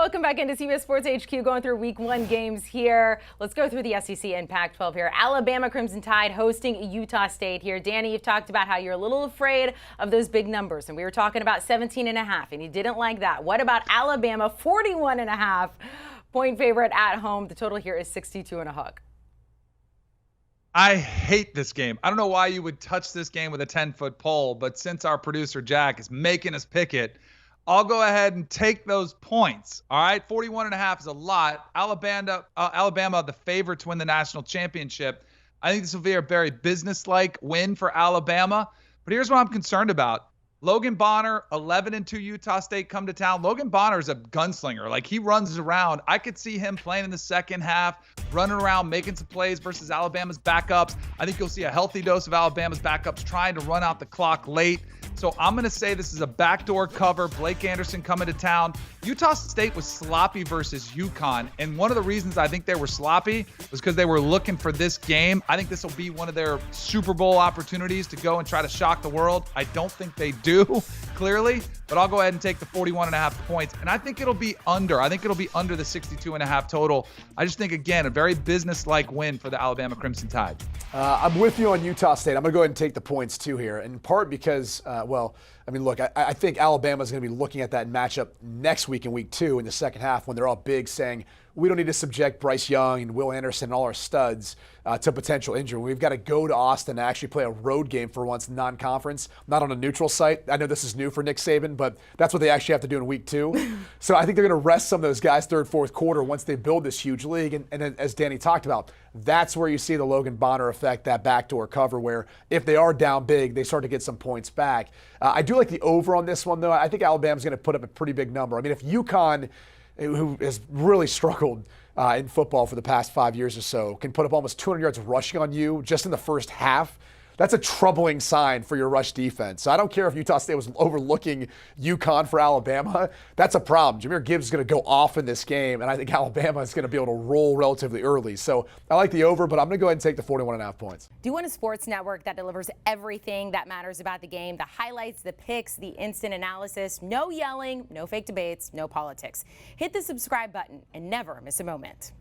Welcome back into CBS Sports HQ, going through week 1 games here. Let's go through the SEC and Pac-12 here. Alabama Crimson Tide hosting Utah State here. Danny, you've talked about how you're a little afraid of those big numbers, and we were talking about 17.5, and you didn't like that. What about Alabama, 41.5 point favorite at home? The total here is 62.5. I hate this game. I don't know why you would touch this game with a 10-foot pole, but since our producer Jack is making us pick it, I'll go ahead and take those points. All right, 41.5 is a lot. Alabama, the favorite to win the national championship. I think this will be a very businesslike win for Alabama. But here's what I'm concerned about. Logan Bonner, 11-2 Utah State come to town. Logan Bonner is a gunslinger. Like, he runs around. I could see him playing in the second half, running around, making some plays versus Alabama's backups. I think you'll see a healthy dose of Alabama's backups trying to run out the clock late. So I'm going to say this is a backdoor cover. Blake Anderson coming to town. Utah State was sloppy versus UConn. And one of the reasons I think they were sloppy was because they were looking for this game. I think this will be one of their Super Bowl opportunities to go and try to shock the world. I don't think they do, clearly. But I'll go ahead and take the 41.5 points. And I think it'll be under. I think it'll be under the 62.5 total. I just think, again, a very business-like win for the Alabama Crimson Tide. I'm with you on Utah State. I'm going to go ahead and take the points, too, here. In part because, look, I think Alabama's going to be looking at that matchup next week in week 2 in the second half when they're all big, saying, we don't need to subject Bryce Young and Will Anderson and all our studs to potential injury. We've got to go to Austin and actually play a road game for once, non-conference, not on a neutral site. I know this is new for Nick Saban, but that's what they actually have to do in week 2. So I think they're going to rest some of those guys third, fourth quarter once they build this huge league. And as Danny talked about, that's where you see the Logan Bonner effect, that backdoor cover, where if they are down big, they start to get some points back. I do like the over on this one, though. I think Alabama's going to put up a pretty big number. I mean, if UConn, who has really struggled in football for the past 5 years or so, can put up almost 200 yards rushing on you just in the first half, that's a troubling sign for your rush defense. So I don't care if Utah State was overlooking UConn for Alabama. That's a problem. Jahmyr Gibbs is going to go off in this game, and I think Alabama is going to be able to roll relatively early. So I like the over, but I'm going to go ahead and take the 41.5 points. Do you want a sports network that delivers everything that matters about the game? The highlights, the picks, the instant analysis. No yelling, no fake debates, no politics. Hit the subscribe button and never miss a moment.